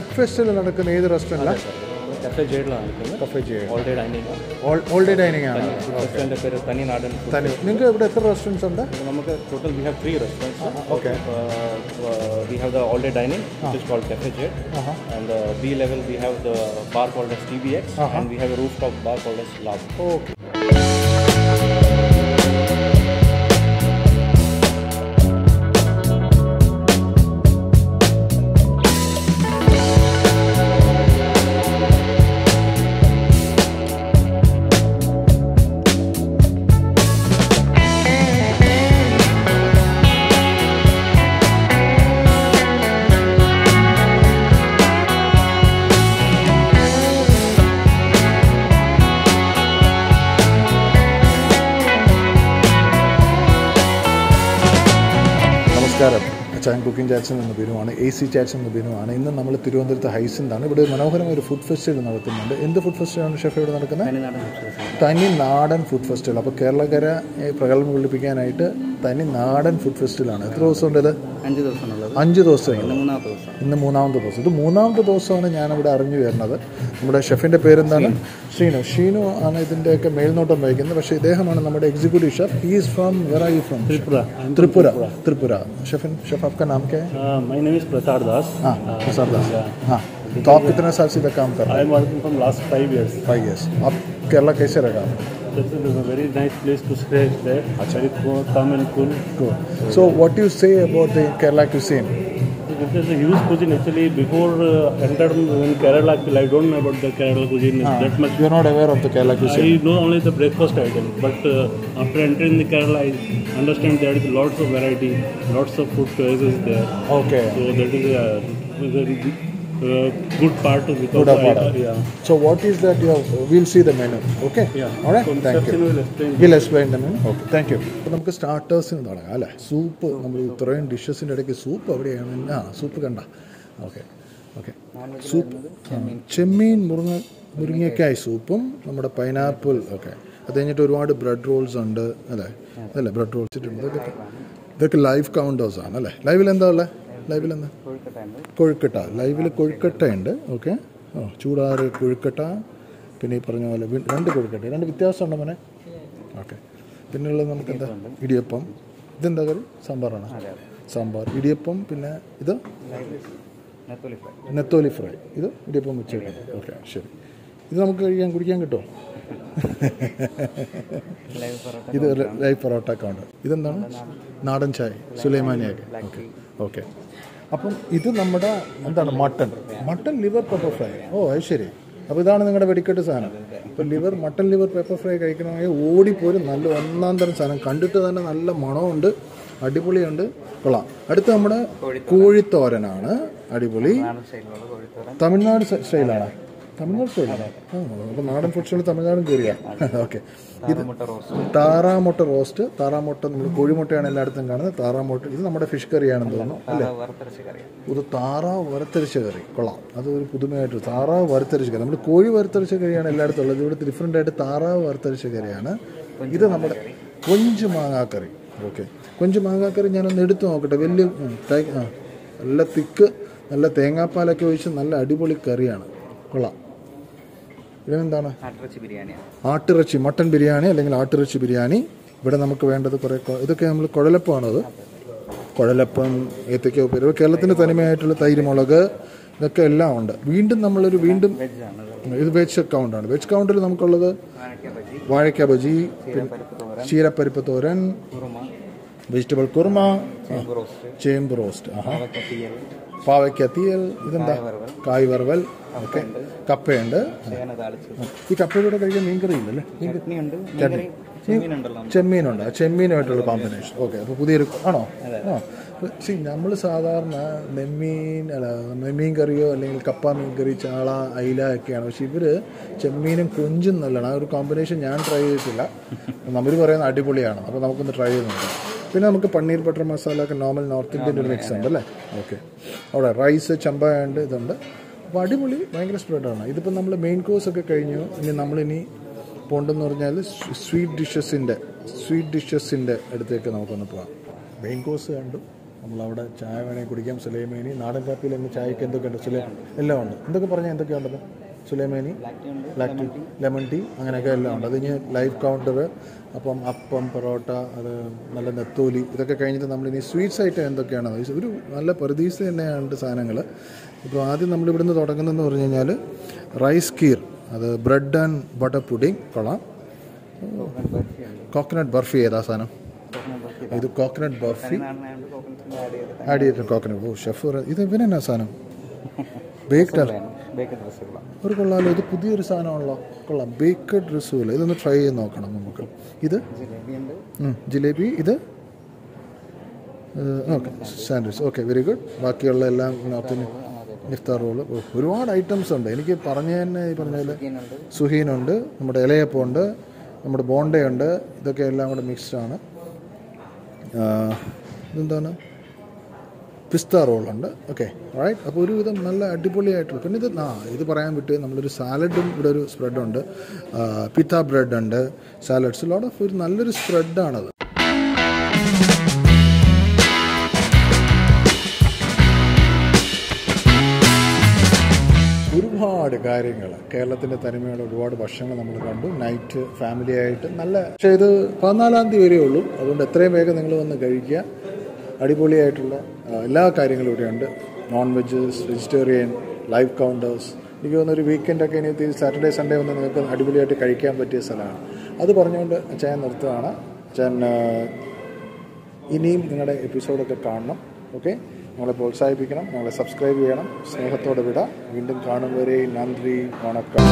Food festival നടക്കുന്ന ഏത് റെസ്റ്റോറൻറ്റിലാണ്? Cafe Jade. Cafe Jade. All day dining. All day dining ആണ്. Restaurant പേര് Thani Nadan. നിങ്ങൾക്ക് ഇവിടെ എത്ര റെസ്റ്റോറൻറ്റ്സ് ഉണ്ട്? നമുക്ക് total we have 3 restaurants. Okay. We have the all day dining, which is called Cafe Jade. And the B level we have the bar called as TBX, and we have a rooftop bar called as Lab. Okay. Channel cooking Jackson and the Binu, AC Jackson and the Binu, and then Namal Tirundha Hycinth, but Manohara food festival in the food festival chef Thani Nadan food festival. Up Kerala Gara, a Pragal will begin at Thani Nadan food festival. Throws under the Anjudosa in the Muna of the Dosa. The Muna of the Dosa and Yana would arrange another. But a chef in the parent than Shino, and I think take a mail note of making the Vashe executive chef. He is from, where are you from? Tripura. Chef आपका नाम क्या है? My name is Prasad Das. प्रसाद दास. हाँ. तो आप कितने साल से काम कर रहे हैं? I am working from last 5 years. 5 years. आप केरला कैसे रहेगा? This is a very nice place to stay there. Very calm and cool. Cool. So what do you say about the Kerala cuisine? This is a huge cuisine. Actually, before entered in Kerala, I don't know about the Kerala cuisine that much. You are not aware of the Kerala cuisine? I know only the breakfast item. But after entering the Kerala, I understand there is lots of variety, lots of food choices there. Okay. So that is a good part of it. Yeah. So what is that? We'll see the menu. Okay. Yeah. All right. So thank you. We'll explain the menu. Okay. Thank you. നമുക്ക് സ്റ്റാർട്ടേഴ്സിന് തുടങ്ങാം അല്ലേ? Soup നമ്മൾ ഇത്രയും ഡിഷസിൻ്റെ ഇടയ്ക്ക് soup എവിടെയാണ്? Soup കണ്ട. Okay okay. Soup ചെമ്മീൻ മുരിങ്ങക്കായ് സൂപ്പും നമ്മുടെ pineapple ഒക്കെ. അത് കഴിഞ്ഞിട്ട് ഒരുപാട് ബ്രെഡ് റോൾസ് ഉണ്ട് അല്ലേ? അതല്ലേ ബ്രെഡ് റോൾസ് ഇട്ടുണ്ട്. ഇതൊക്കെ ലൈവ് കൗണ്ടേഴ്സ് ആണ് അല്ലേ? ലൈവിൽ എന്താ ഉള്ളത്? ലൈവിൽ എന്താ? കൊഴുക്കട്ട. ലൈവിൽ കൊഴുക്കട്ട ഉണ്ട്. ഓക്കെ. ചൂടാറ് കൊഴുക്കട്ട. പിന്നെ ഈ പറഞ്ഞ പോലെ 2 കൊഴുക്കട്ട. 2 വ്യത്യാസമുണ്ടോ മോനെ? ഓക്കെ. പിന്നെയുള്ളത് നമുക്ക് എന്താ? ഇടിയപ്പം. ഇതെന്താ കറി? സാമ്പാറാണ്. സാമ്പാർ, ഇടിയപ്പം. പിന്നെ ഇത് നെത്തോലി ഫ്രൈ. ഇത് ഇടിയപ്പം വെച്ചേക്കാം. ഓക്കെ ശരി. ഇത് നമുക്ക് കുടിക്കാൻ കിട്ടുമോ? ഇത് ലൈവ് പൊറോട്ട കൗണ്ടർ. ഇതെന്താണ്? നാടൻ ചായ സുലൈമാനിയൊക്കെ. Okay okay. അപ്പം ഇത് നമ്മുടെ എന്താണ്? Mutton liver pepper fry. അത് ശരി. അപ്പോൾ ഇതാണ് നിങ്ങളുടെ വെടിക്കെട്ട് സാധനം. ഇപ്പോൾ മട്ടൺ ലിവർ പെപ്പർ ഫ്രൈ കഴിക്കണമെങ്കിൽ ഓടിപ്പോരും. നല്ല ഒന്നാം തരം സാധനം. കണ്ടിട്ട് തന്നെ നല്ല മണമുണ്ട്, അടിപൊളിയുണ്ട്, കൊള്ളാം. അടുത്ത് നമ്മുടെ കോഴിത്തോരനാണ്. അടിപൊളി. തമിഴ്നാട് സ്റ്റൈലാണ്. അപ്പോൾ നാടൻ ഫുഡ്സുകൾ തമിഴ്നാടും കയറിയാ. ഓക്കെ. ഇത് താറാമുട്ട റോസ്റ്റ്. താറാമുട്ട നമ്മൾ കോഴിമുട്ടയാണ് എല്ലായിടത്തും കാണുന്നത്. താറാമുട്ട. ഇത് നമ്മുടെ ഫിഷ് കറിയാണെന്ന് തോന്നുന്നു അല്ലേ? ഇത് താറാവ് വറുത്തരച്ച കറി. കൊള്ളാം. അതൊരു പുതുമയായിട്ട് താറാവ് വറുത്തരച്ച കറി. നമ്മൾ കോഴി വറുത്തരച്ച കറിയാണ് എല്ലായിടത്തും ഉള്ളത്. ഇവിടെ ഡിഫറെൻ്റ് ആയിട്ട് താറാവ് വറുത്തരച്ച കറിയാണ്. ഇത് നമ്മുടെ കൊഞ്ച് മാങ്ങാക്കറി. ഓക്കെ. കൊഞ്ച് മാങ്ങാക്കറി ഞാനൊന്ന് എടുത്ത് നോക്കട്ടെ. വലിയ നല്ല തിക്ക്, നല്ല തേങ്ങാപ്പാലൊക്കെ ഒഴിച്ച് നല്ല അടിപൊളി കറിയാണ്. കൊള്ളാം. ഇതെന്താണ്? ആട്ടിറച്ചി മട്ടൺ ബിരിയാണി അല്ലെങ്കിൽ ആട്ടിറച്ചി ബിരിയാണി. ഇവിടെ നമുക്ക് വേണ്ടത് കുറേ ഇതൊക്കെ നമ്മൾ കുഴലപ്പമാണത്. കുഴലപ്പം, ഏത്തയ്ക്ക ഉപ്പേരി. കേരളത്തിൻ്റെ തനിമയായിട്ടുള്ള തൈര് മുളക് ഇതൊക്കെ എല്ലാം ഉണ്ട്. വീണ്ടും ഇത് വെജ് കൗണ്ടാണ്. വെജ് കൗണ്ടിൽ നമുക്കുള്ളത് വാഴയ്ക്ക ബജി, ചീരപ്പരിപ്പ് തോരൻ, വെജിറ്റബിൾ കുറുമ, ചേമ്പ് റോസ്റ്റ്, പാവയ്ക്ക തീയൽ, ഇതെന്താ? കായ് വറവൽ. ഓക്കെ. കപ്പയുണ്ട്. ഈ കപ്പയുടെ കൂടെ കഴിക്കാൻ മീൻകറി ഇല്ലല്ലേ? ചെമ്മീനുണ്ട്. ചെമ്മീനുമായിട്ടുള്ള കോമ്പിനേഷൻ. ഓക്കെ. അപ്പോൾ പുതിയൊരു ആണോ? നമ്മൾ സാധാരണ നെമ്മീൻ കറിയോ അല്ലെങ്കിൽ കപ്പ മീൻ കറി, ചാള, അയില ഒക്കെയാണ്. പക്ഷെ ഇവർ ചെമ്മീനും കൊഞ്ചും നല്ലതാണ്. ആ ഒരു കോമ്പിനേഷൻ ഞാൻ ട്രൈ ചെയ്തിട്ടില്ല. നമ്മൾ പറയുന്നത് അടിപൊളിയാണ്. അപ്പോൾ നമുക്കൊന്ന് ട്രൈ ചെയ്ത് നോക്കാം. പിന്നെ നമുക്ക് പന്നീർ ബട്ടർ മസാല ഒക്കെ നോർമൽ നോർത്ത് ഇന്ത്യൻ ഒരു മിക്സ് ഉണ്ട് അല്ലേ? ഓക്കെ. അവിടെ റൈസ്, ചമ്പ ഉണ്ട്, ഇതുണ്ട്. അപ്പോൾ അടിപൊളി, ഭയങ്കര സ്പ്രെഡാണ്. ഇതിപ്പോൾ നമ്മൾ മെയിൻ കോഴ്സ് ഒക്കെ കഴിഞ്ഞു. നമ്മളിനി പോകേണ്ടതെന്ന് പറഞ്ഞാൽ സ്വീറ്റ് ഡിഷസിൻ്റെ അടുത്തേക്ക് നമുക്കൊന്ന് പോകാം. മെയിൻ കോഴ്സ് കണ്ടു, നമ്മളവിടെ ചായ വേണമെങ്കിൽ കുടിക്കാം. സുലൈമാനി നാടൻ കാപ്പിയിൽ എങ്ങനെ ചായക്ക് എന്തൊക്കെയുണ്ട്? എല്ലാം ഉണ്ട്. എന്തൊക്കെ പറഞ്ഞാൽ എന്തൊക്കെയുണ്ടത്? Sulaimani, black tea, lemon tea, അങ്ങനെയൊക്കെ എല്ലാം ഉണ്ട്. അത് കഴിഞ്ഞ് ലൈവ് കൗണ്ടർ, അപ്പം, പൊറോട്ട, അത് നല്ല നെത്തോലി, ഇതൊക്കെ കഴിഞ്ഞിട്ട് നമ്മളിനി സ്വീറ്റ്സ് ഐറ്റം എന്തൊക്കെയാണ്? ഒരു നല്ല പറുദീസ തന്നെയാണ് സാധനങ്ങൾ. ഇപ്പോൾ ആദ്യം നമ്മളിവിടുന്ന് തുടങ്ങുന്നതെന്ന് പറഞ്ഞു കഴിഞ്ഞാൽ റൈസ് കീർ, അത് ബ്രെഡ് ആൻഡ് ബട്ടർ പുഡിങ് കൊള്ളാം. കോക്കനട്ട് ബർഫി ഏതാ സാധനം? ഇത് കോക്കനട്ട് ബർഫി ആഡ് ചെയ്തിട്ട് കോക്കനട്ട്. ഓ ഷെഫ്, ഇത് ഇവനെന്നാ സാധനം? ബേക്ക്ഡ് ഒരു കൊള്ളാമല്ലോ. ഇത് പുതിയൊരു സാധനമാണല്ലോ, കൊള്ളാം. ബേക്കഡ് റസൂല, ഇതൊന്ന് ട്രൈ ചെയ്ത് നോക്കണം നമുക്ക്. ഇത് ജിലേബി, ഇത് okay sandwich, okay very good. ബാക്കിയുള്ള എല്ലാം നോർത്തിന് ഇഫ്താർ റോള്, ഒരുപാട് ഐറ്റംസ് ഉണ്ട്. എനിക്ക് പറഞ്ഞു തന്നെ ഈ പറഞ്ഞാൽ സുഹീനുണ്ട്, നമ്മുടെ ഇലയപ്പം ഉണ്ട്, നമ്മുടെ ബോണ്ടയുണ്ട്, ഇതൊക്കെ എല്ലാം കൂടെ മിക്സ്ഡാണ്. ഇതെന്താണ്? പിസ്ത റോളുണ്ട്. Okay right. അപ്പോൾ ഒരുവിധം നല്ല അടിപൊളിയായിട്ടുള്ള. പിന്നെ ഇത് പറയാൻ വിട്ട് നമ്മളൊരു സാലഡും ഇവിടെ ഒരു സ്പ്രെഡുണ്ട്. പിത്ത ബ്രെഡ് ഉണ്ട്, സാലഡ്സ്, ലോട്ട് ഓഫ് ഒരു നല്ലൊരു സ്പ്രെഡാണത്. ഒരുപാട് കാര്യങ്ങൾ, കേരളത്തിൻ്റെ തനിമയുള്ള ഒരുപാട് ഭക്ഷണങ്ങൾ നമ്മൾ കണ്ടു. നൈറ്റ് ഫാമിലി ആയിട്ട് നല്ല. പക്ഷേ ഇത് 14-ാം തീയതി വരെ ഉള്ളൂ, അതുകൊണ്ട് എത്രയും വേഗം നിങ്ങൾ വന്ന് കഴിക്കുക. അടിപൊളിയായിട്ടുള്ള എല്ലാ കാര്യങ്ങളും ഇവിടെയുണ്ട്. Non veggies, vegetarian, live counters. എനിക്ക് തോന്നുന്നൊരു വീക്കെൻഡൊക്കെ ഇനി സാറ്റർഡേ സൺഡേ വന്ന് നിങ്ങൾക്ക് അടിപൊളിയായിട്ട് കഴിക്കാൻ പറ്റിയ സ്ഥലമാണ്. അത് പറഞ്ഞുകൊണ്ട് ഞാൻ നിർത്തുകയാണ്. ഇനിയും നിങ്ങളുടെ എപ്പിസോഡൊക്കെ കാണണം. ഓക്കെ, ഞങ്ങളെ പ്രോത്സാഹിപ്പിക്കണം, ഞങ്ങളെ സബ്സ്ക്രൈബ് ചെയ്യണം. സ്നേഹത്തോടെ വിടാം. വീണ്ടും കാണും വരെ നന്ദി, വണക്കം.